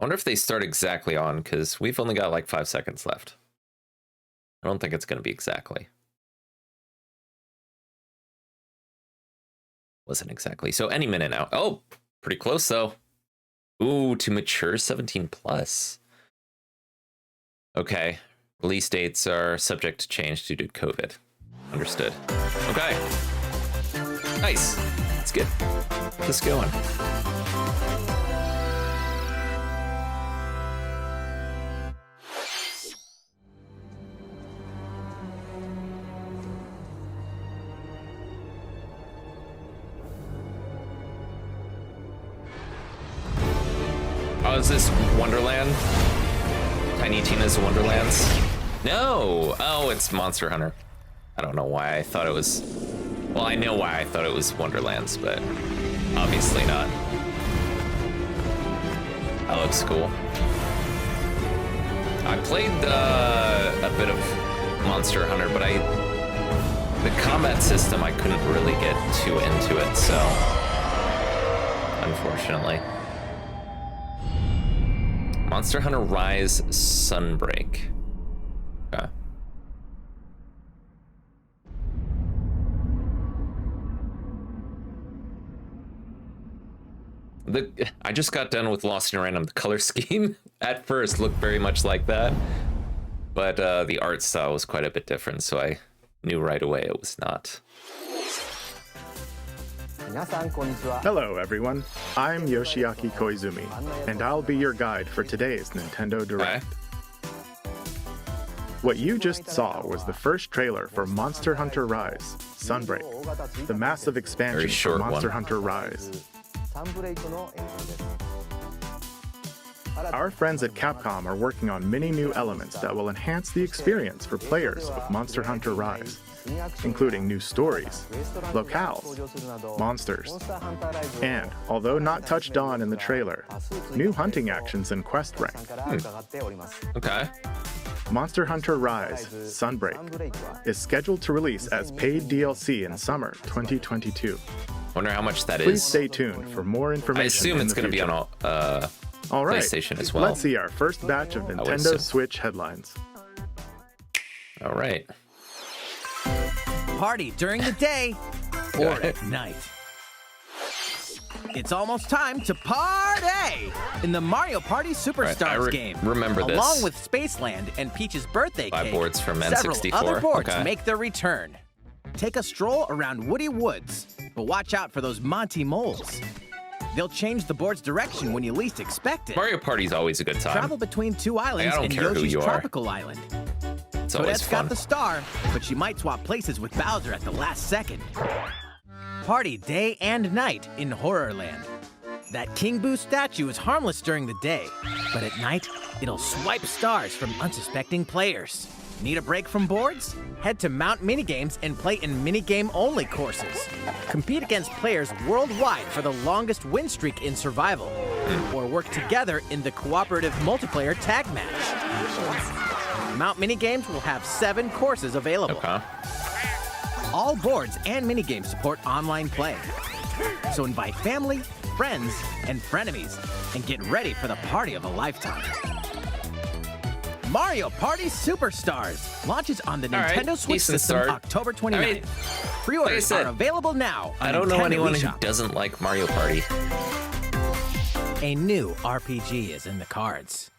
wonder if they start exactly on, because we've only got like 5 seconds left. I don't think it's going to be exactly. Wasn't exactly. So any minute now. Oh, pretty close though. Ooh, to mature 17 plus. Okay. Release dates are subject to change due to COVID. Understood. Okay. Nice. That's good. Get this going. Oh, is this Wonderland? Tiny Tina's Wonderlands? No! Oh, it's Monster Hunter. I don't know why I thought it was... Well, I know why I thought it was Wonderlands, but obviously not. That looks cool. I played a bit of Monster Hunter, but the combat system, I couldn't really get too into it, so... Unfortunately. Monster Hunter Rise Sunbreak. Okay. I just got done with Lost in Random. The color scheme at first looked very much like that, but the art style was quite a bit different, so I knew right away it was not. Hello everyone, I'm Yoshiaki Koizumi, and I'll be your guide for today's Nintendo Direct. Okay. What you just saw was the first trailer for Monster Hunter Rise, Sunbreak, the massive expansion for Monster Hunter Rise. Our friends at Capcom are working on many new elements that will enhance the experience for players of Monster Hunter Rise, including new stories, locales, monsters, and, although not touched on in the trailer, new hunting actions and quest rank. Okay. Monster Hunter Rise Sunbreak is scheduled to release as paid DLC in summer 2022. Wonder how much that is. Please stay tuned for more information. I assume it's going to be on all right, PlayStation as well. Let's see our first batch of Nintendo Switch headlines. All right. Party during the day or at night. It's almost time to party in the Mario Party Superstars game. Remember this. Along with Spaceland and Peach's birthday cake, boards from N64. Several other boards make their return. Take a stroll around Woody Woods, but watch out for those Monty moles. They'll change the board's direction when you least expect it. Mario Party's always a good time. Travel between two islands in Yoshi's Tropical Island. Toadette's got the star, but she might swap places with Bowser at the last second. Party day and night in Horrorland. That King Boo statue is harmless during the day, but at night, it'll swipe stars from unsuspecting players. Need a break from boards? Head to Mount Minigames and play in minigame-only courses. Compete against players worldwide for the longest win streak in survival, or work together in the cooperative multiplayer tag match. Mount Minigames will have 7 courses available. Okay. All boards and minigames support online play. So invite family, friends, and frenemies, and get ready for the party of a lifetime. Mario Party Superstars launches on the Nintendo Switch system October 29th. Pre-orders are available now. I don't know anyone who doesn't like Mario Party. A new RPG is in the cards.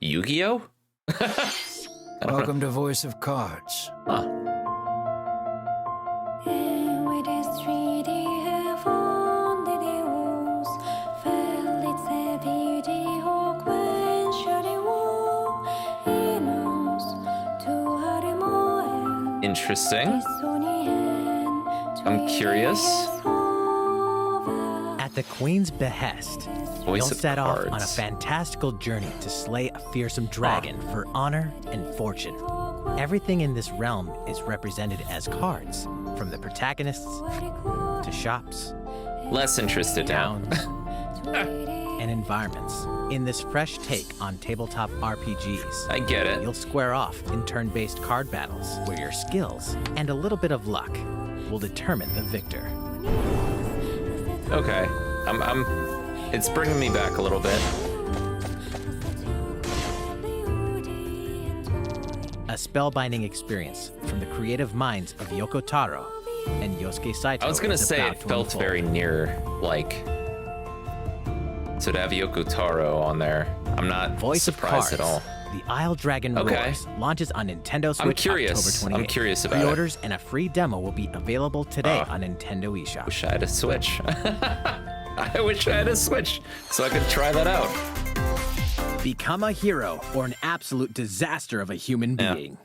Yu-Gi-Oh? Welcome to Voice of Cards. Huh. Interesting. I'm curious. At the Queen's behest, you'll set off on a fantastical journey to slay a fearsome dragon for honor and fortune. Everything in this realm is represented as cards, from the protagonists to shops, less interested now, and environments. In this fresh take on tabletop RPGs, I get it. You'll square off in turn-based card battles where your skills and a little bit of luck will determine the victor. Okay, it's bringing me back a little bit. a spellbinding experience from the creative minds of Yoko Taro and Yosuke Saito. I was gonna say it felt very near, like, so to have Yoko Taro on there, I'm not surprised at all. The Isle Dragon Roars launches on Nintendo Switch October 28th. I'm curious about it. Pre-orders and a free demo will be available today on Nintendo eShop. Wish I had a Switch. I wish I had a Switch so I could try that out. Become a hero or an absolute disaster of a human being.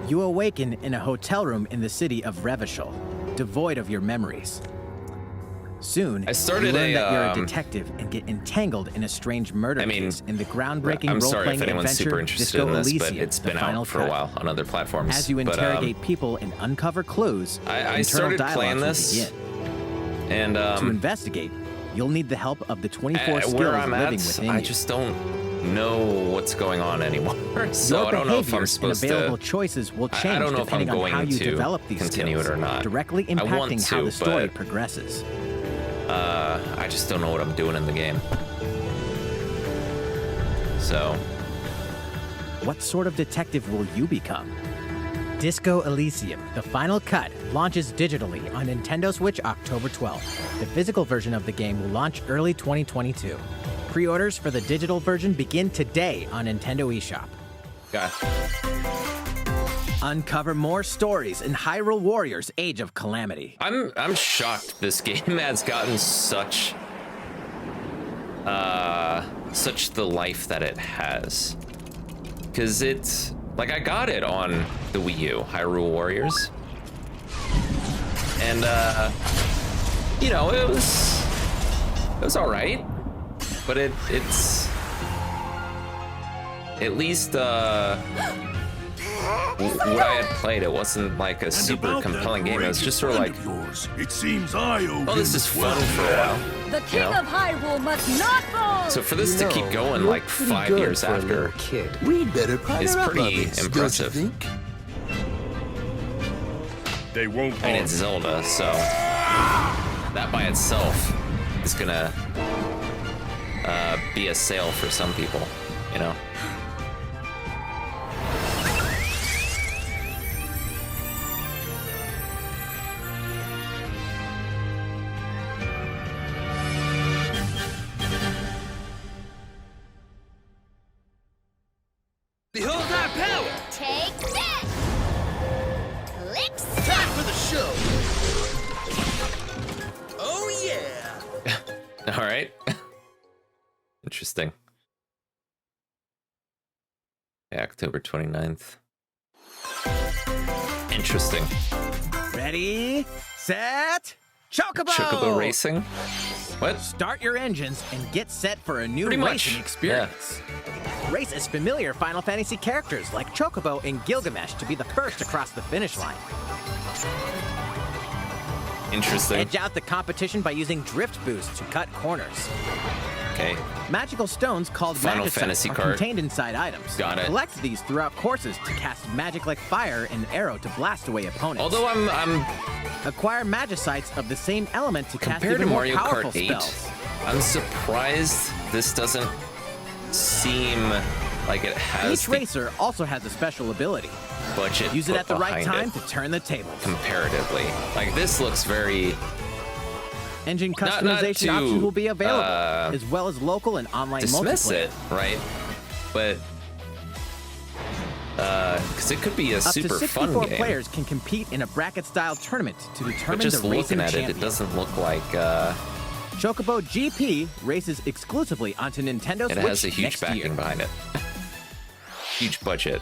You awaken in a hotel room in the city of Revachol, devoid of your memories. Soon, you learn that you're a detective and get entangled in a strange murder case in the groundbreaking role-playing adventure Disco Elysium, but it's been the final out for a while on other platforms. As you interrogate people and uncover clues, I started playing this, and to investigate, you'll need the help of the 24 skills living within you. I just don't know what's going on anymore, so I don't know if I'm supposed to. Available choices will change I don't know if I'm depending on going how you to develop these continue skills, it or not. directly impacting how the story progresses. I just don't know what I'm doing in the game. So, what sort of detective will you become? Disco Elysium, the final cut, launches digitally on Nintendo Switch October 12th. The physical version of the game will launch early 2022. Pre-orders for the digital version begin today on Nintendo eShop. Got Uncover more stories in Hyrule Warriors: Age of Calamity. I'm shocked this game has gotten such the life that it has. Cause it's like, I got it on the Wii U, Hyrule Warriors. And you know, it was alright. But it's at least what I had played, it wasn't like a super compelling game. It was just sort of like, oh, this is fun for a while. The King of Hyrule must not fall. So for this to keep going like 5 years after is pretty impressive. They won't. And it's Zelda, so that by itself is gonna be a sale for some people, you know. Behold our power! Take that! Licks! Time for the show! Oh yeah! All right. Interesting. Yeah, October 29th. Interesting. Ready, set, Chocobo! Chocobo racing? What? Start your engines and get set for a new racing experience. Yeah. Race as familiar Final Fantasy characters like Chocobo and Gilgamesh to be the first across the finish line. Interesting. Edge out the competition by using drift boost to cut corners. Okay. Magical stones called Final Magicites Fantasy are card. contained inside items. Got it. Collect these throughout courses to cast magic like fire and arrow to blast away opponents. Although I'm acquire Magicites of the same element to cast compared even to more Mario powerful Kart 8, spells. I'm surprised this doesn't seem like it has Each racer also has a special ability. budget. Use it put at the right behind time it to turn the tables. comparatively. Like, this looks very. Engine Not customization to, options will be available, as well as local and online dismiss multiplayer. it, right? But because it could be a Up super to fun 64 game. players can compete in a bracket-style tournament to determine But just the looking racing at champion. it doesn't look like Chocobo GP races exclusively onto Nintendo it Switch has a huge next backing year. behind it. Huge budget,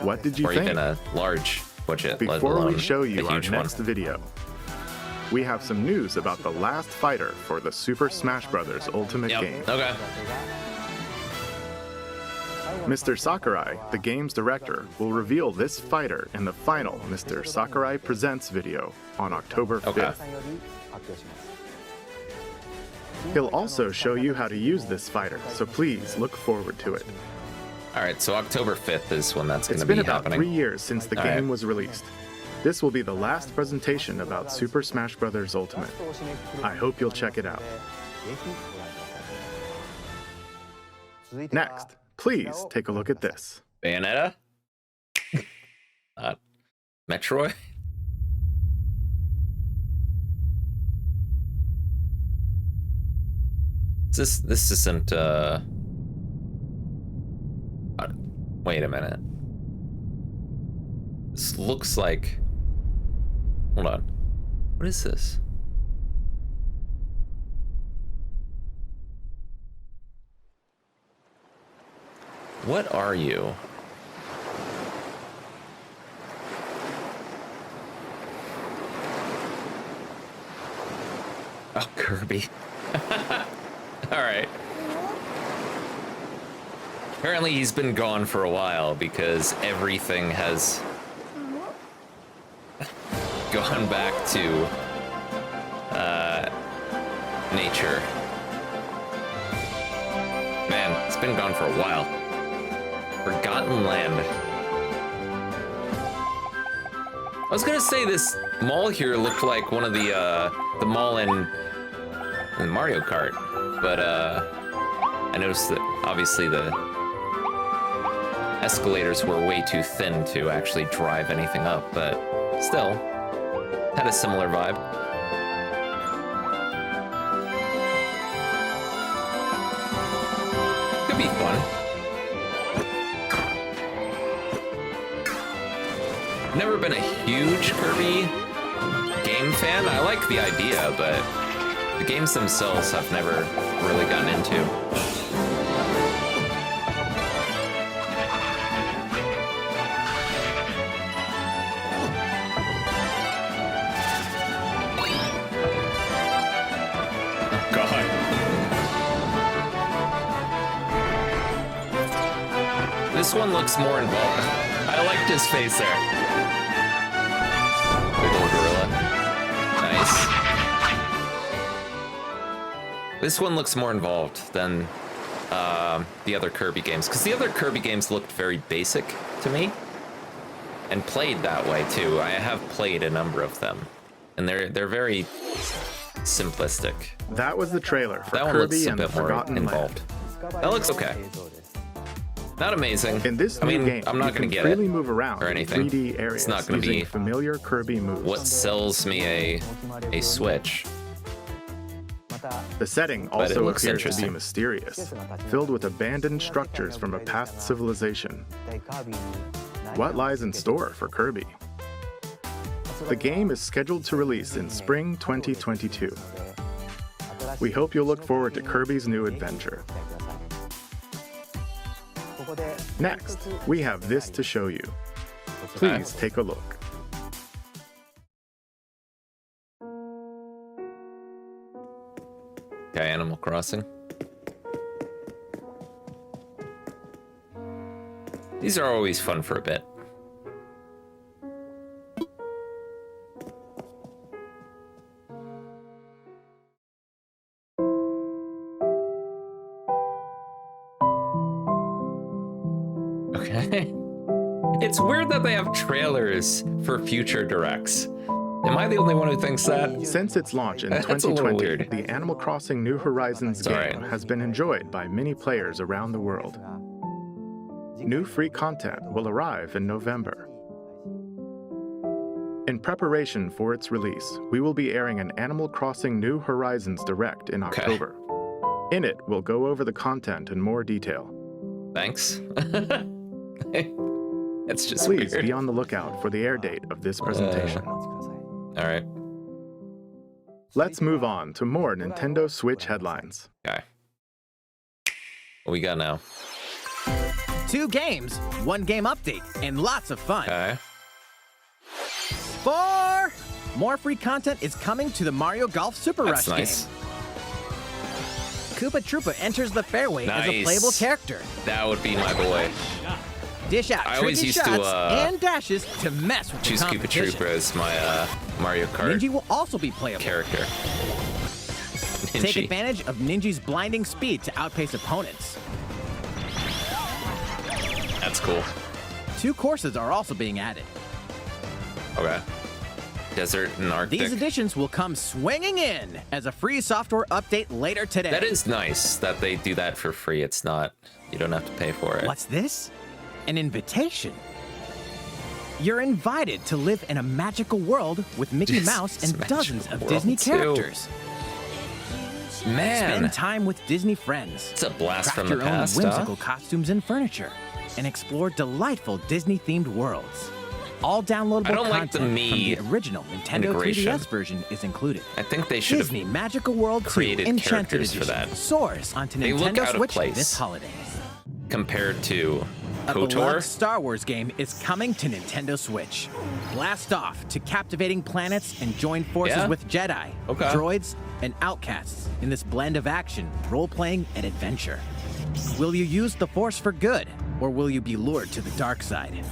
What did you or think? even a large budget. let Before alone we show you a our huge next one. video, we have some news about the last fighter for the Super Smash Bros. Ultimate Yep. game. Okay. Mr. Sakurai, the game's director, will reveal this fighter in the final Mr. Sakurai Presents video on October 5th. Okay. He'll also show you how to use this fighter, so please look forward to it. All right. So October 5th is when that's going It's to been be about happening. 3 years since the All game right. was released. This will be the last presentation about Super Smash Bros. Ultimate. I hope you'll check it out. Next, Please take a look at this. Bayonetta? Metroid? This isn't, wait a minute. This looks like... Hold on. What is this? What are you? Oh, Kirby. Alright. Apparently he's been gone for a while because everything has gone back to nature. Man, it's been gone for a while. Forgotten Land. I was gonna say this mall here looked like one of the mall in Mario Kart, but I noticed that obviously the escalators were way too thin to actually drive anything up, but still had a similar vibe. Could be fun. Never been a huge Kirby game fan. I like the idea, but the games themselves I've never really gotten into. Oh, God. This one looks more involved. I liked his face there. Big old gorilla. Nice. This one looks more involved than the other Kirby games, because the other Kirby games looked very basic to me, and played that way too. I have played a number of them, and they're very simplistic. That was the trailer for That one Kirby looks a and the bit more Forgotten involved. Land. That looks okay. Not amazing. In this I new mean, game, I'm not you going can to get freely it move around or in anything. 3D areas It's not going to using be familiar Kirby moves. what sells me a Switch. The setting it also looks appears to be interesting. mysterious, filled with abandoned structures from a past civilization. What lies in store for Kirby? The game is scheduled to release in spring 2022. We hope you'll look forward to Kirby's new adventure. Next, we have this to show you. Please take a look. Okay, Animal Crossing. These are always fun for a bit. Okay. It's weird that they have trailers for future directs. Am I the only one who thinks that? Since its launch in That's a little 2020, weird. the Animal Crossing New Horizons game has been enjoyed by many players around the world. New free content will arrive in November. In preparation for its release, we will be airing an Animal Crossing New Horizons Direct in October. In it, we'll go over the content in more detail. Thanks. It's just Please weird. be on the lookout for the air date of this presentation. All right. Let's move on to more Nintendo Switch headlines. Okay. What we got now? 2 games, 1 game update, and lots of fun. Okay. 4 more free content is coming to the Mario Golf Super That's Rush nice. game. Koopa Troopa enters the fairway as a Nice. playable character. That would be my boy. Dish out I always tricky used to, shots and dashes to mess with Choose the Koopa competition. Troopa as my Mario Kart Ninja will also be playable. character. Take Ninja. advantage of Ninja's blinding speed to outpace opponents. That's cool. 2 courses are also being added. Okay. Desert and Arctic. These additions will come swinging in as a free software update later today. That is nice that they do that for free. It's not, you don't have to pay for it. What's this? An invitation. You're invited to live in a magical world with Mickey Mouse and dozens of Disney characters. Man. Spend time with Disney friends. It's a blast Craft from the your past, own whimsical costumes and furniture, and explore delightful Disney-themed worlds. All downloadable I don't like content the Mii from the original Nintendo integration. 3DS version is included. I think they should Disney Magical World 2 created Enchanted characters for Edition that. soars onto They look Nintendo out of Switch place. this holiday. compared to A KOTOR. beloved Star Wars game is coming to Nintendo Switch. Blast off to captivating planets and join forces with Jedi, droids, and outcasts in this blend of action, role-playing, and adventure. Will you use the Force for good, or will you be lured to the dark side?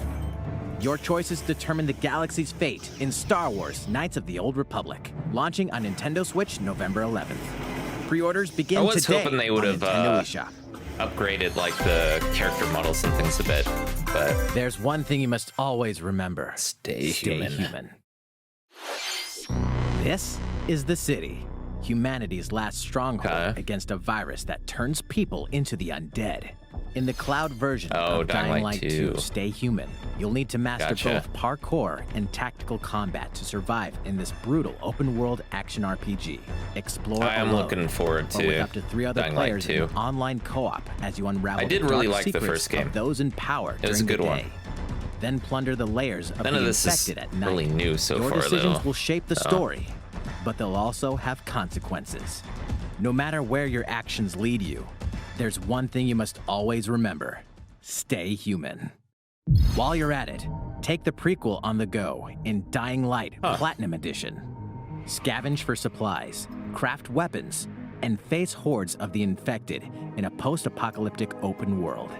Your choices determine the galaxy's fate in Star Wars Knights of the Old Republic, launching on Nintendo Switch November 11th. Pre-orders begin today hoping they would have Nintendo eShop. upgraded like the character models and things a bit, but there's one thing you must always remember. Stay human. This is the city, humanity's last stronghold against a virus that turns people into the undead. In the cloud version of Dying Light 2, Stay Human, you'll need to master both parkour and tactical combat to survive in this brutal open-world action RPG. Explore I'm alone, looking forward or to with up to 3 other Dying Light players 2. in online co-op as you unravel I did the really dark like the secrets first game. of those in power It was a during good the one. day. Then plunder the layers of None the of this is infected at night. really new so Your far, decisions though. will shape the story, but they'll also have consequences. No matter where your actions lead you, there's one thing you must always remember. Stay human. While you're at it, take the prequel on the go in Dying Light Platinum Edition. Scavenge for supplies, craft weapons, and face hordes of the infected in a post-apocalyptic open world.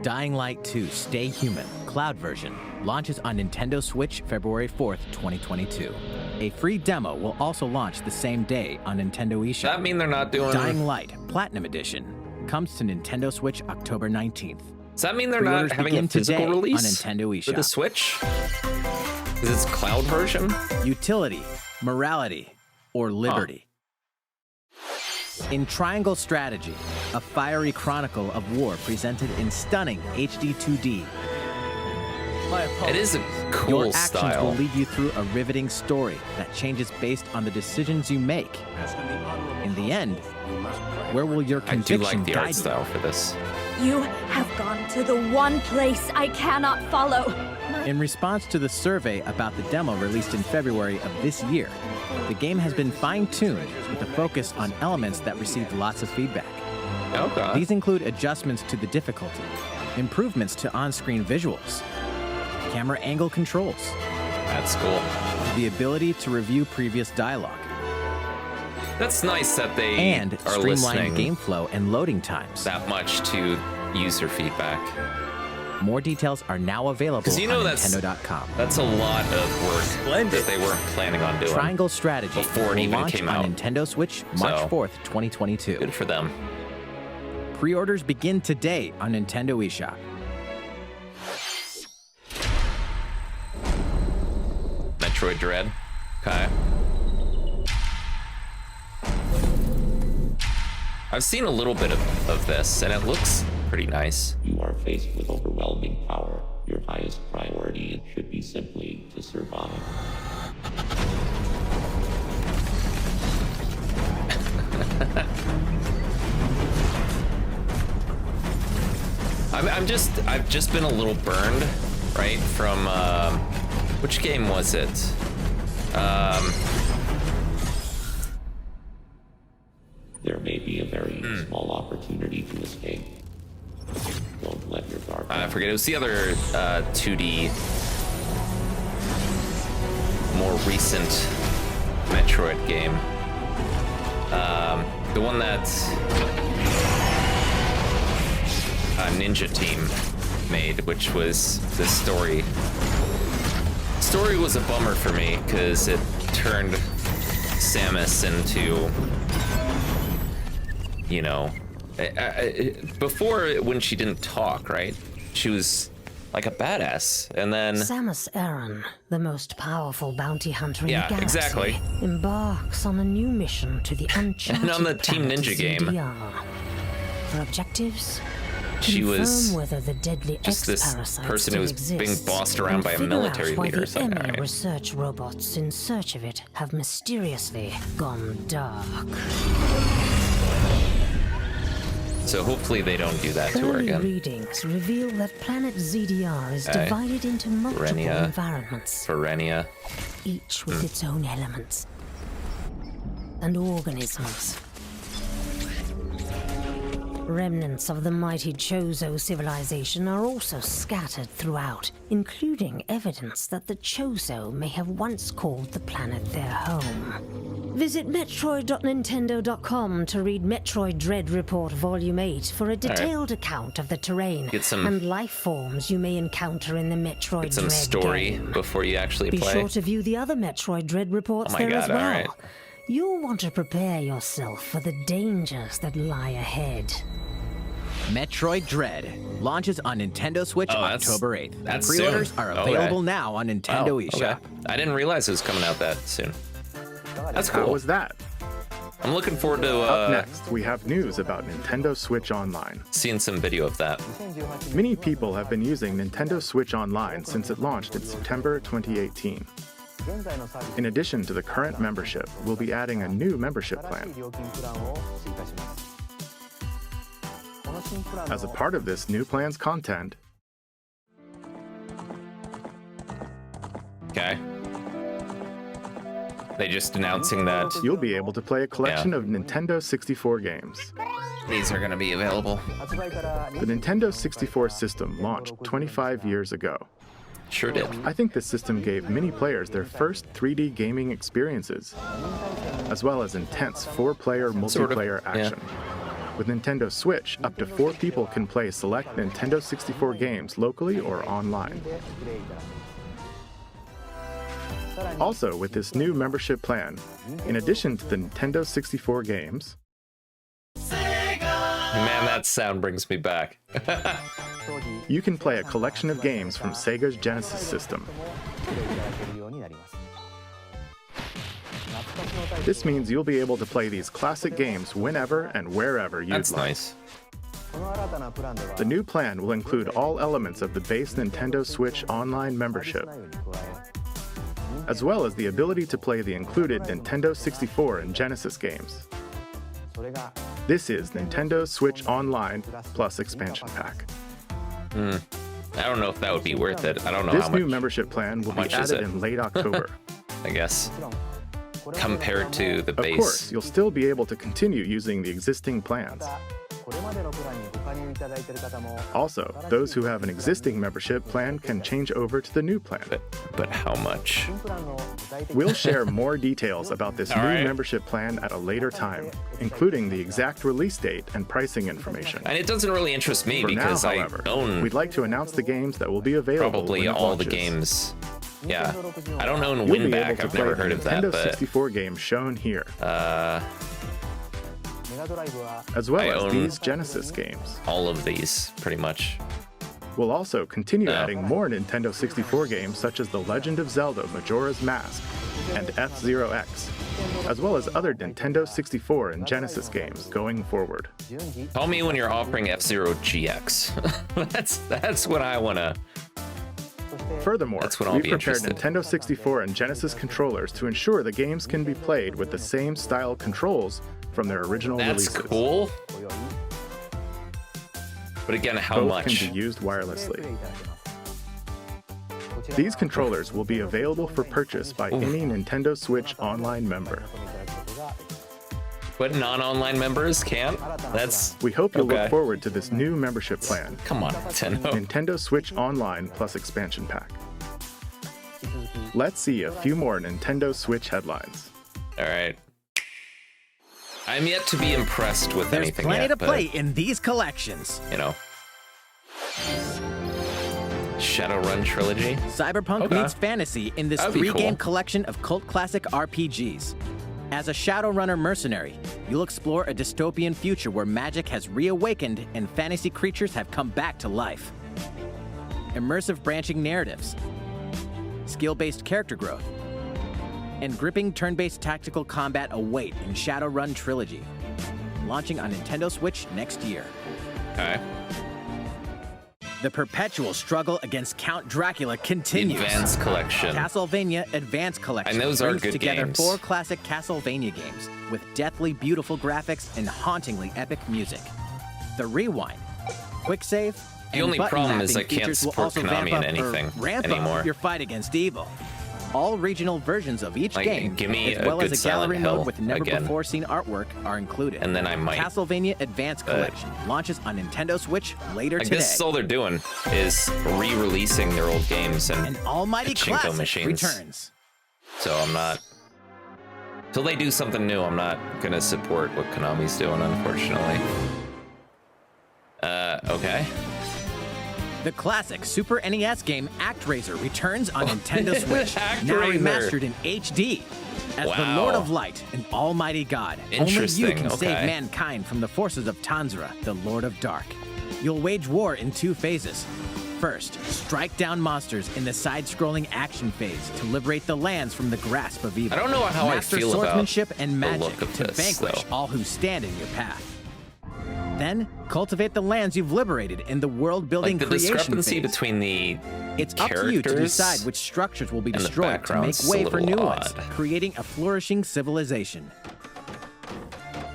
Dying Light 2 Stay Human Cloud version launches on Nintendo Switch February 4th, 2022. A free demo will also launch the same day on Nintendo eShop. Does that mean they're not doing Dying Light Platinum Edition comes to Nintendo Switch October 19th. Does that mean they're Pre-orders not having a begin physical today release on Nintendo eShop. for the Switch? Is this cloud version? Utility, morality, or liberty. In Triangle Strategy, a fiery chronicle of war presented in stunning HD 2D. It is a cool Your actions style. will lead you through a riveting story that changes based on the decisions you make. In the end, where will your I do conviction like the guide art you? style for this. You have gone to the one place I cannot follow. In response to the survey about the demo released in February of this year, the game has been fine-tuned with a focus on elements that received lots of feedback. Okay. These include adjustments to the difficulty, improvements to on-screen visuals, camera angle controls, That's cool. the ability to review previous dialogue, That's nice that they and are streamlined listening game flow and loading times. that much to user feedback. More details are now available 'Cause you know on that's- Nintendo.com. That's a lot of work that they weren't planning on doing. Triangle Strategy before it will even launch came on out. Nintendo Switch March So, 4th, 2022. Good for them. Pre-orders begin today on Nintendo eShop. Metroid Dread. Okay. I've seen a little bit of this, and it looks pretty nice. You are faced with overwhelming power. Your highest priority should be simply to survive. I've just been a little burned, right, from which game was it? There may be a very small opportunity to escape. Don't let your guard I down. forget. It was the other 2D, more recent Metroid game. The one that Ninja Team made, which was the story. Story was a bummer for me because it turned Samus into, you know, before when she didn't talk, right? She was like a badass, and then Samus Aran, the most powerful bounty hunter in the galaxy, exactly, embarks on a new mission to the uncharted and on the Team Ninja game. ZDR. For objectives, she was whether the deadly just this person who was being bossed around by a military leader somehow. Right? Research robots in search of it have mysteriously gone dark. So hopefully they don't do that to her again. Readings reveal that planet ZDR is divided into multiple environments. Verenia. Each with its own elements and organisms. Remnants of the mighty Chozo civilization are also scattered throughout, including evidence that the Chozo may have once called the planet their home. Visit Metroid.Nintendo.com to read Metroid Dread Report Volume 8 for a detailed account of the terrain and life forms you may encounter in the Metroid Get some Dread story game. Before you actually play. Be sure to view the other Metroid Dread reports there as well. Right. You'll want to prepare yourself for the dangers that lie ahead. Metroid Dread launches on Nintendo Switch October 8th. Pre-orders are available now on Nintendo eShop. I didn't realize it was coming out that soon. That's cool. How was that? I'm looking forward to Up next, we have news about Nintendo Switch Online. Seeing some video of that. Many people have been using Nintendo Switch Online since it launched in September 2018. In addition to the current membership, we'll be adding a new membership plan. As a part of this new plan's content, they just announcing that you'll be able to play a collection of Nintendo 64 games. These are going to be available. The Nintendo 64 system launched 25 years ago. Sure did. I think this system gave many players their first 3D gaming experiences, as well as intense 4-player multiplayer action. With Nintendo Switch, up to 4 people can play select Nintendo 64 games locally or online. Also, with this new membership plan, in addition to the Nintendo 64 games... Man, that sound brings me back. You can play a collection of games from Sega's Genesis system. This means you'll be able to play these classic games whenever and wherever you'd like. That's nice. The new plan will include all elements of the base Nintendo Switch Online membership, as well as the ability to play the included Nintendo 64 and Genesis games. This is Nintendo Switch Online plus expansion pack. I don't know if that would be worth it. I don't know this how much. This new membership plan will be added in late October. I guess. Compared to the base. Of course, you'll still be able to continue using the existing plans. Also, those who have an existing membership plan can change over to the new plan. But how much? We'll share more details about this new membership plan at a later time, including the exact release date and pricing information. And it doesn't really interest me because I own... We'd like to announce the games that will be available probably all the games. Yeah. I don't own Winback. I've never heard of that, but... Nintendo 64 games shown here. As well as these Genesis games. All of these, pretty much. We'll also continue adding more Nintendo 64 games such as The Legend of Zelda Majora's Mask and F-Zero X, as well as other Nintendo 64 and Genesis games going forward. Call me when you're offering F-Zero GX. That's what I want to... Furthermore, we've prepared Nintendo 64 and Genesis controllers to ensure the games can be played with the same style controls from their original releases. That's cool. But again, how much? Both can be used wirelessly. These controllers will be available for purchase by any Nintendo Switch Online member. But non-online members can't? We hope you'll look forward to this new membership plan. Come on, Nintendo. Nintendo Switch Online plus expansion pack. Let's see a few more Nintendo Switch headlines. All right. I'm yet to be impressed with anything There's plenty yet, to play in these collections. You know. Shadowrun Trilogy. Cyberpunk meets fantasy in this 3-game collection of cult classic RPGs. As a Shadowrunner mercenary, you'll explore a dystopian future where magic has reawakened and fantasy creatures have come back to life. immersive branching narratives, skill-based character growth, and gripping turn-based tactical combat await in Shadowrun Trilogy, launching on Nintendo Switch next year. Okay. The perpetual struggle against Count Dracula continues. Advanced Collection. Castlevania Advanced Collection And those are brings good together games. 4 classic Castlevania games with deathly beautiful graphics and hauntingly epic music. The Rewind, Quick Save, The only problem is I can't support Konami in anything anymore. Your fight against evil. All regional versions of each game, give me as well a as good a gallery Silent Hill mode with never again. before seen artwork, are included. And then I might. Castlevania Advanced Collection launches on Nintendo Switch later I today. guess all they're doing is re-releasing their old games and An almighty pachinko classic machines. returns. So I'm not. Till they do something new, I'm not gonna support what Konami's doing, unfortunately. Okay. The classic Super NES game Actraiser returns on Nintendo Switch, now Actraiser. remastered in HD. As the Wow. Lord of Light and Almighty God, only you Interesting, can save okay. mankind from the forces of Tanzra, the Lord of Dark. You'll wage war in 2 phases. First, strike down monsters in the side-scrolling action phase to liberate the lands from the grasp of evil. I don't know how I Master feel about swordsmanship and the magic look of to this, vanquish though. all who stand in your path. Then, cultivate the lands you've liberated in the world-building Like the creation discrepancy phase. between the It's up to you to characters decide which structures will be and the destroyed to make background's way a for little new ones, odd. creating a flourishing civilization.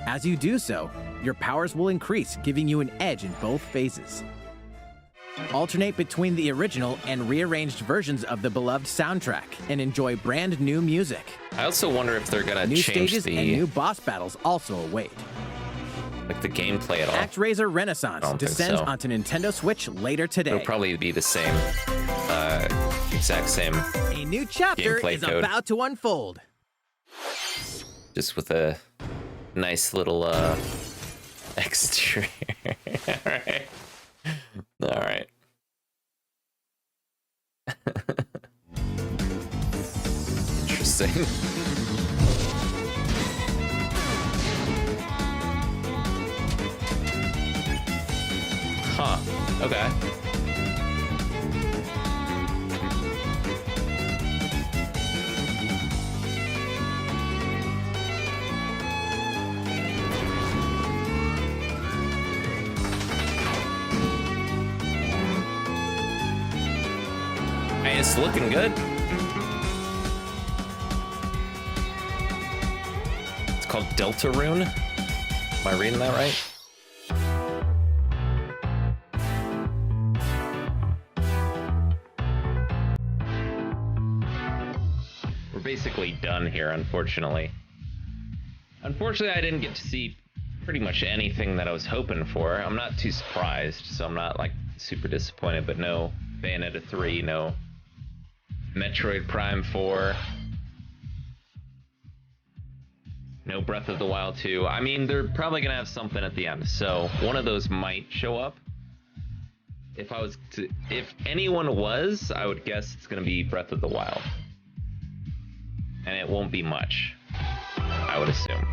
As you do so, your powers will increase, giving you an edge in both phases. Alternate between the original and rearranged versions of the beloved soundtrack and enjoy brand new music. I also wonder if they're gonna New change stages the and new boss battles also await. like the gameplay at all. Actraiser Renaissance I don't think descends so. onto Nintendo Switch later today. It'll probably be the same, exact same, A new chapter gameplay is code. about to unfold. just with a nice little exterior. All right. Interesting. Huh. Okay. Hey, it's looking good. It's called Deltarune. Am I reading that right? We're basically done here, unfortunately. Unfortunately, I didn't get to see pretty much anything that I was hoping for. I'm not too surprised, so I'm not like super disappointed, but no Bayonetta 3, no Metroid Prime 4, no Breath of the Wild 2. I mean, they're probably gonna have something at the end, so one of those might show up. If anyone was, I would guess it's gonna be Breath of the Wild. And it won't be much, I would assume.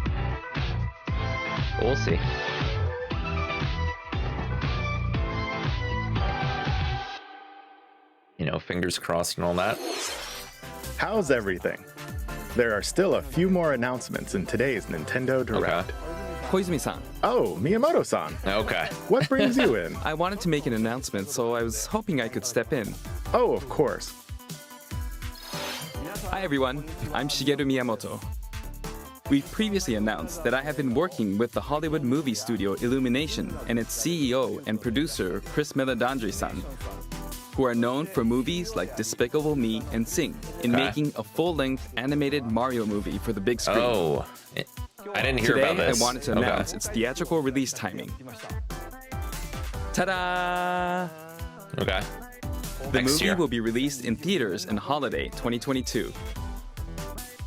But we'll see. You know, fingers crossed and all that. How's everything? There are still a few more announcements in today's Nintendo Direct. Okay. Koizumi-san, Oh, Miyamoto-san. Okay. What brings you in? I wanted to make an announcement, so I was hoping I could step in. Oh, of course. Hi everyone, I'm Shigeru Miyamoto. We've previously announced that I have been working with the Hollywood movie studio Illumination and its CEO and producer Chris Meledandri-san, who are known for movies like Despicable Me and Sing, in Okay. making a full-length animated Mario movie for the big screen. Oh, I didn't hear Today, about this. I wanted to announce its theatrical release timing. Ta-da! Okay. The Next movie year. will be released in theaters in holiday 2022.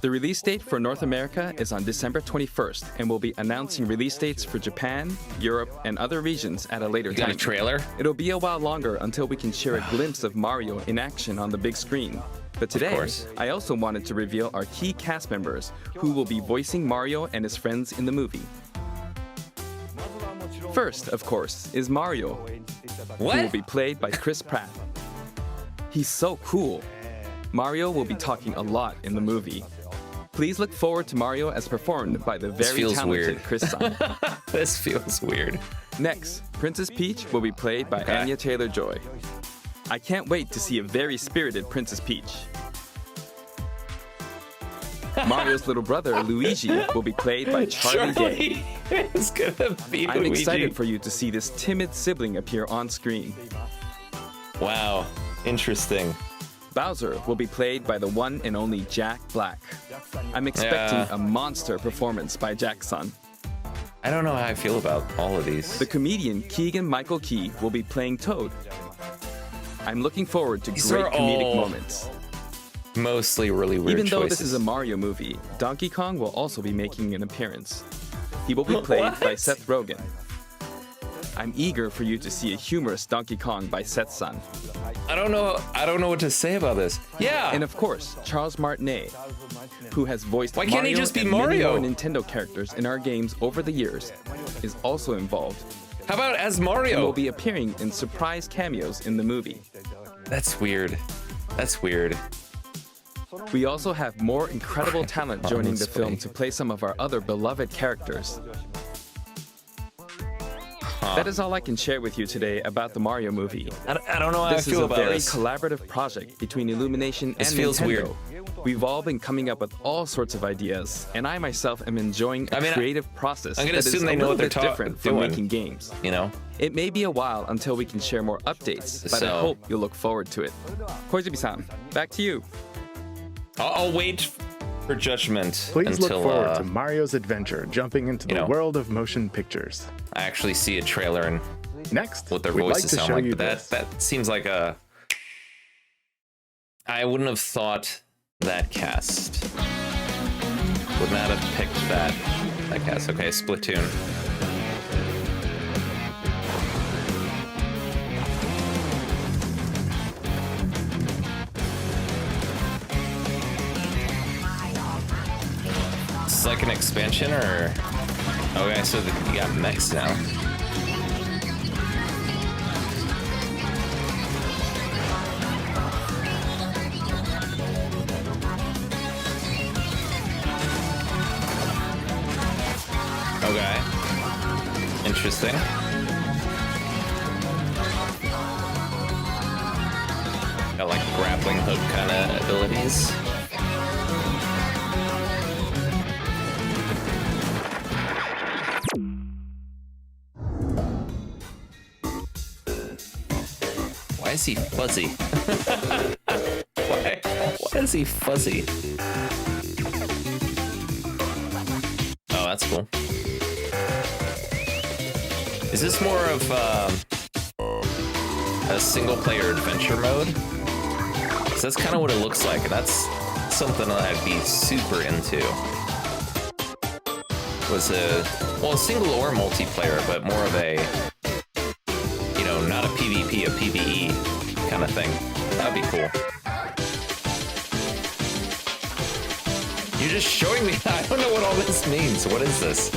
The release date for North America is on December 21st, and we'll be announcing release dates for Japan, Europe, and other regions at a later You got time. a trailer? It'll be a while longer until we can share a glimpse of Mario in action on the big screen. But today, course. I also wanted to reveal our key cast members who will be voicing Mario and his friends in the movie. First, of course, is Mario, who will What? be played by Chris Pratt. He's so cool. Mario will be talking a lot in the movie. Please look forward to Mario as performed by the very talented weird. Chris-san. This feels weird. Next, Princess Peach will be played by Anya Taylor-Joy. I can't wait to see a very spirited Princess Peach. Mario's little brother, Luigi, will be played by Charlie Day. It's gonna be I'm Luigi. excited for you to see this timid sibling appear on screen. Wow, interesting. Bowser will be played by the one and only Jack Black. I'm expecting a monster performance by Jack-san. I don't know how I feel about all of these. The comedian Keegan-Michael Key will be playing Toad. I'm looking forward to These great are comedic all moments. Mostly really weird Even though choices. this is a Mario movie, Donkey Kong will also be making an appearance. He will be played by Seth Rogen. I'm eager for you to see a humorous Donkey Kong by Seth-san. I don't know what to say about this. Yeah. And of course, Charles Martinet, who has voiced Why can't Mario he just be and Mario? many more Nintendo characters in our games over the years, is also involved. How about as He Mario? will be appearing in surprise cameos in the movie. That's weird. That's weird. We also have more incredible talent joining the film Honestly. to play some of our other beloved characters. That is all I can share with you today about the Mario movie. I don't know how This I is feel a about very this. collaborative project between Illumination and This feels Nintendo. weird. We've all been coming up with all sorts of ideas, and I myself am enjoying a creative process I'm that gonna is assume a they know little what they're bit different from doing. making games. You know? It may be a while until we can share more updates, but I So- hope you'll look forward to it. Koizumi-san, back to you. I'll wait for judgment Please until look forward to Mario's adventure jumping into the world of motion pictures. I actually see a trailer and Next, what their we'd like voices to sound show like. you But this. that seems like a. I wouldn't have thought that cast. Would not have picked that cast. Okay, Splatoon. This is like an expansion, or okay, so you got mechs now. Okay. Interesting. Got like grappling hook kind of abilities. Why is he fuzzy? Why is he fuzzy? Oh, that's cool. Is this more of a single-player adventure mode? 'Cause that's kind of what it looks like, and that's something that I'd be super into. Was a single or multiplayer, but more of a, you know, not a PvP, a PvE kind of thing. That'd be cool. You're just showing me. I don't know what all this means. What is this?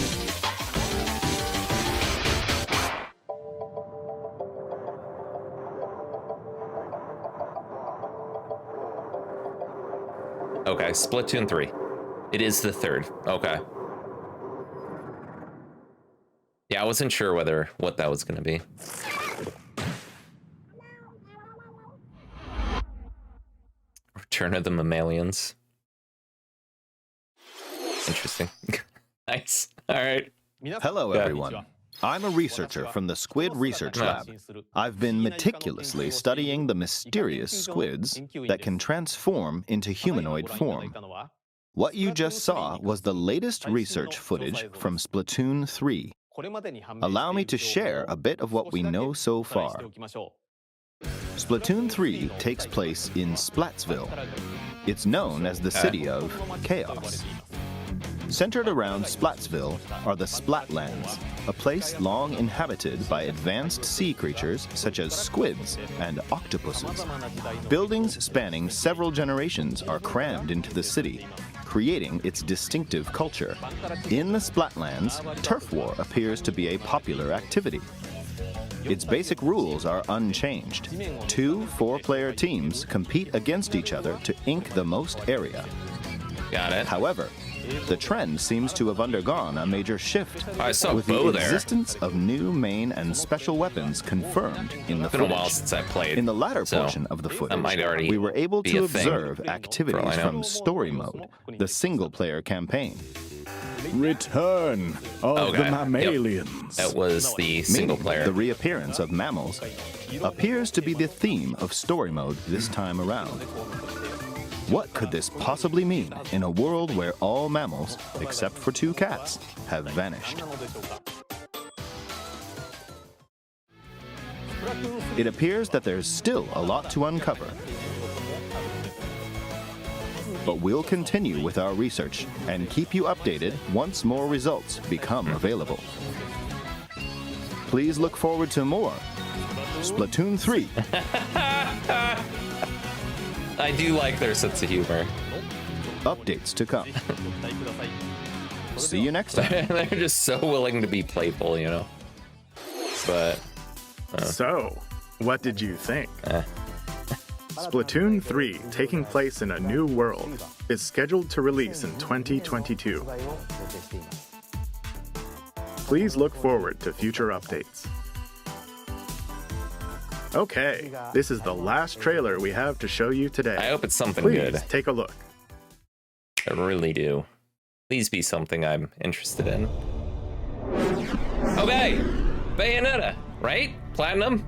Okay, Splatoon 3. It is the third. Okay. Yeah, I wasn't sure what that was gonna be. Return of the Mammalians. Interesting. Nice. All right. Hello, everyone. I'm a researcher from the Squid Research Lab. I've been meticulously studying the mysterious squids that can transform into humanoid form. What you just saw was the latest research footage from Splatoon 3. Allow me to share a bit of what we know so far. Splatoon 3 takes place in Splatsville. It's known as the City of Chaos. Centered around Splatsville are the Splatlands, a place long inhabited by advanced sea creatures such as squids and octopuses. Buildings spanning several generations are crammed into the city, creating its distinctive culture. In the Splatlands, turf war appears to be a popular activity. Its basic rules are unchanged. 2 4-player teams compete against each other to ink the most area. Got it. However, the trend seems to have undergone a major shift, I saw with Bo the there. existence of new main and special weapons confirmed in the It's been a footage. while since I played. In the latter so portion of the that footage, might already we were able be to a thing, observe for all activities I know. from Story Mode, the single-player campaign. Return of the mammalians. That was the single Meaning player. the reappearance of mammals appears to be the theme of Story Mode this time around. What could this possibly mean in a world where all mammals, except for 2 cats, have vanished? It appears that there's still a lot to uncover. But we'll continue with our research and keep you updated once more results become available. Please look forward to more Splatoon 3. I do like their sense of humor. Updates to come. See you next time. They're just so willing to be playful, you know? But... So, what did you think? Splatoon 3, taking place in a new world, is scheduled to release in 2022. Please look forward to future updates. Okay, this is the last trailer we have to show you today. I hope it's something Please good. take a look. I really do. Please be something I'm interested in. Okay! Bayonetta, right? Platinum?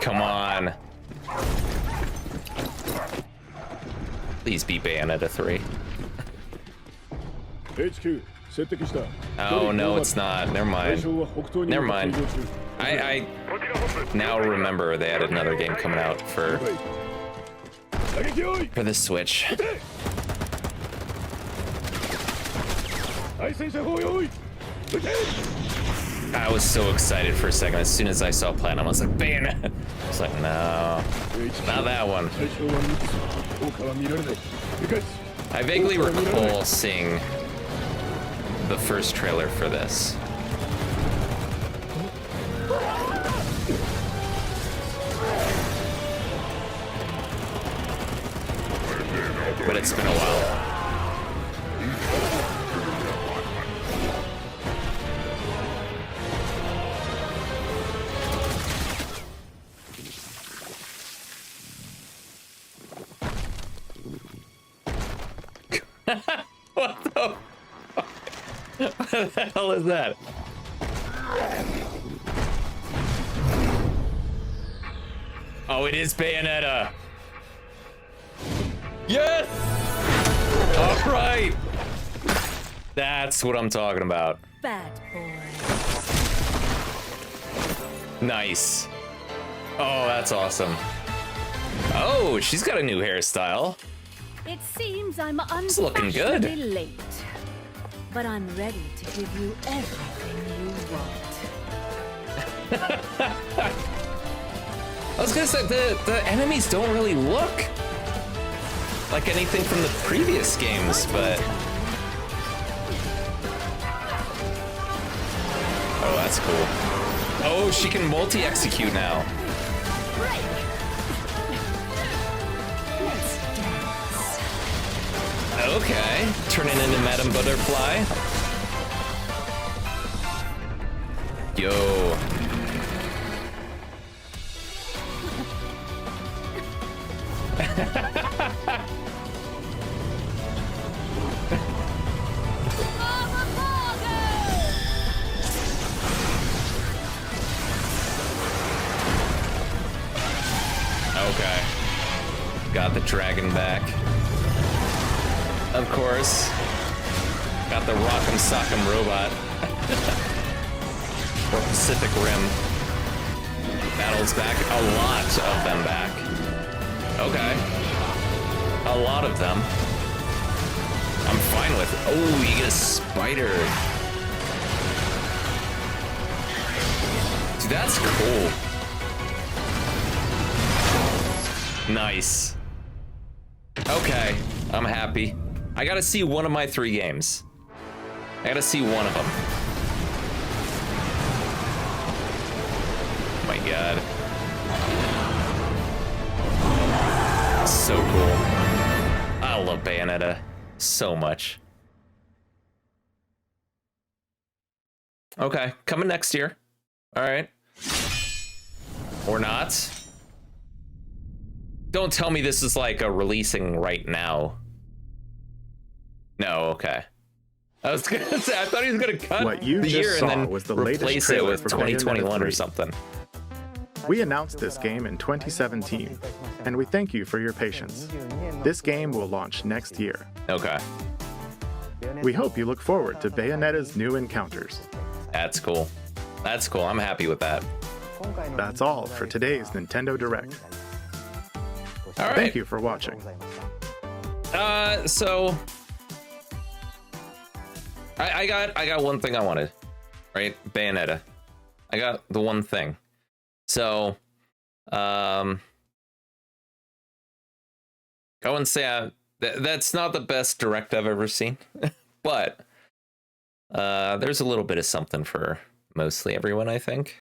Come on. Please be Bayonetta 3. Oh no, it's not. Never mind. Never mind. I now remember they had another game coming out for the Switch. I was so excited for a second. As soon as I saw Platinum, I was like, Bayonetta! I was like, no, not that one. I vaguely recall seeing the first trailer for this. But it's been a while. What the fuck? What the hell is that? Oh, it is Bayonetta. Yes! All right. That's what I'm talking about. Bad boy. Nice. Oh, that's awesome. Oh, she's got a new hairstyle. It seems I'm It's looking good. unfashionably late, but I'm ready to give you everything you want. I was gonna say, the enemies don't really look like anything from the previous games, but... Oh, that's cool. Oh, she can multi-execute now. Okay, turning into Madame Butterfly. Yo. Okay. Got the dragon back. Of course. Got the Rock'em Sock'em robot. Or Pacific Rim. Battles back. A lot of them back. Okay. A lot of them. I'm fine with it. Oh, you get a spider. Dude, that's cool. Nice. Okay, I'm happy. I gotta see one of my 3 games. I gotta see one of them. my god. So cool. I love Bayonetta so much. Okay, coming next year. All right. Or not. Don't tell me this is like a releasing right now. No, okay. I was gonna say, I thought he was gonna cut what you the just year saw and then was the replace latest it with for 2021 or Bayonetta something. We announced this game in 2017, and we thank you for your patience. This game will launch next year. Okay. We hope you look forward to Bayonetta's new encounters. That's cool. That's cool. I'm happy with that. That's all for today's Nintendo Direct. All right. Thank you for watching. So I got one thing I wanted, right? Bayonetta. I got the one thing. So I wouldn't say that's not the best direct I've ever seen, but there's a little bit of something for mostly everyone, I think.